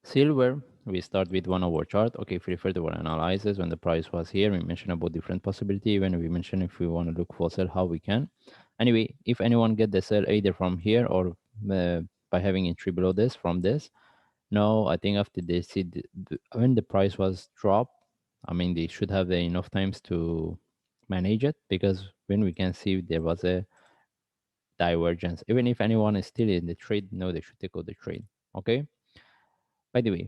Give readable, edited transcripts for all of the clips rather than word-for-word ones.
Silver, we start with 1 hour chart. Okay, if we refer to our analysis, when the price was here, we mentioned about different possibility. Even we mentioned if we want to look for sell, how we can. Anyway, if anyone get the sell either from here or by having entry below this, from this, no, I think after they see when the price was dropped, I mean, they should have enough times to manage it, because when we can see there was a divergence, even if anyone is still in the trade, no, they should take out the trade. Okay. By the way,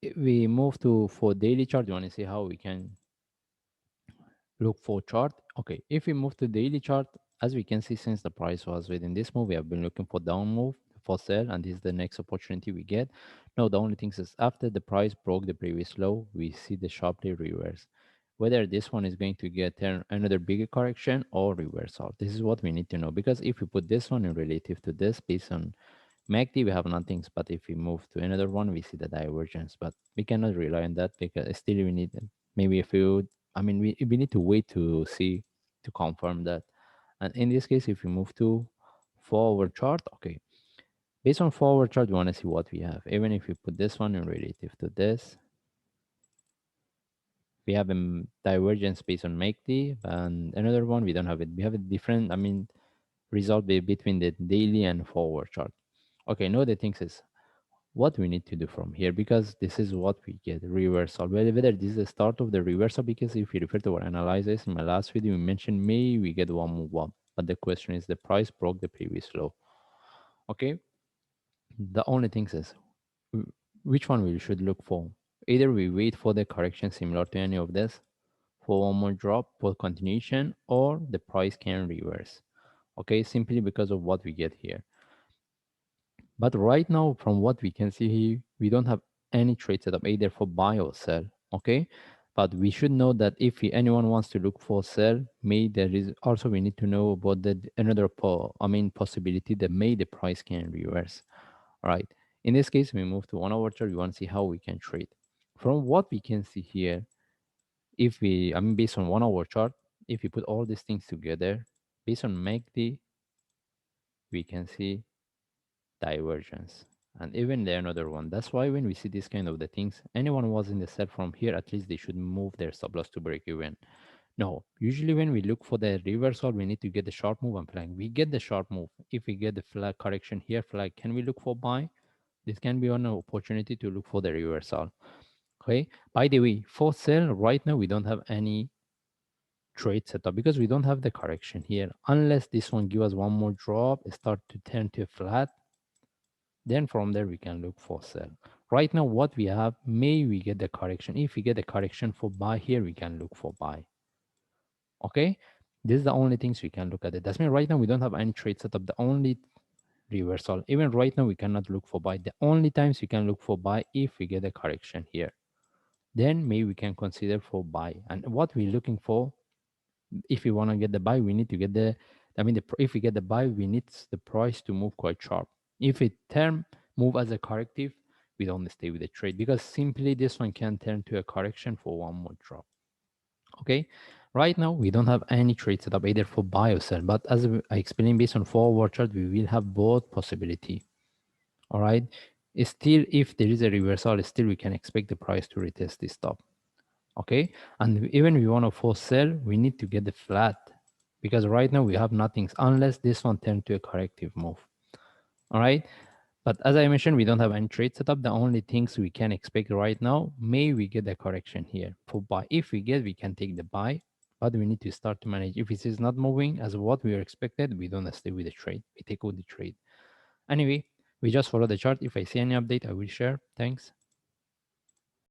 if we move to for daily chart, you want to see how we can look for chart. Okay, if we move to daily chart, as we can see, since the price was within this move, we have been looking for down move for sell, and this is the next opportunity we get. Now the only thing is after the price broke the previous low, we see the sharply reverse. Whether this one is going to get another bigger correction or reversal, this is what we need to know, because if we put this one in relative to this based on MACD, we have nothing, but if we move to another one, we see the divergence. But we cannot rely on that, because still we need maybe a few. I mean, we need to wait to see to confirm that. And in this case, if we move to forward chart, okay, based on forward chart, we want to see what we have. Even if we put this one in relative to this, we have a divergence based on MACD, and another one we don't have it. We have a different, I mean, result between the daily and forward chart. Okay, now the thing is what we need to do from here, because this is what we get reversal, whether this is the start of the reversal, because if you refer to our analysis in my last video, we mentioned maybe we get one move up, but the question is the price broke the previous low. Okay, the only thing is which one we should look for. Either we wait for the correction similar to any of this for one more drop for continuation, or the price can reverse. Okay, simply because of what we get here. But right now, from what we can see here, we don't have any trade setup either for buy or sell. Okay, but we should know that if anyone wants to look for sell, may there is also we need to know about the another possibility that may the price can reverse. All right. In this case, we move to 1 hour chart. We want to see how we can trade. From what we can see here, if we based on 1 hour chart, if we put all these things together, based on MACD, we can see divergence, and even the another one. That's why when we see this kind of the things, anyone was in the sell from here, at least they should move their stop loss to break even. No, usually when we look for the reversal, we need to get the sharp move and flag. We get the sharp move. If we get the flag correction here, flag, can we look for buy? This can be an opportunity to look for the reversal. Okay, by the way, for sell right now we don't have any trade setup, because we don't have the correction here. Unless this one give us one more drop, start to turn to a flat, then from there we can look for sell. Right now what we have, may we get the correction. If we get the correction for buy here, we can look for buy. Okay, this is the only things we can look at it. That's mean right now we don't have any trade setup. The only reversal, even right now we cannot look for buy. The only times we can look for buy if we get a correction here, then maybe we can consider for buy. And what we're looking for, if we want to get the buy, we need to get the, if we get the buy, we need the price to move quite sharp. If it turn move as a corrective, we don't stay with the trade, because simply this one can turn to a correction for one more drop. Okay, right now we don't have any trade setup either for buy or sell, but as I explained, based on forward chart, we will have both possibility. All right, still if there is a reversal, still we can expect the price to retest this stop. Okay, and even we want to force sell, we need to get the flat, because right now we have nothing unless this one turn to a corrective move. All right, but as I mentioned, we don't have any trade setup. The only things we can expect right now, may we get a correction here for buy. If we get, we can take the buy, but we need to start to manage. If it is not moving as what we are expected, we don't stay with the trade, we take out the trade. Anyway, we just follow the chart. If I see any update, I will share. Thanks.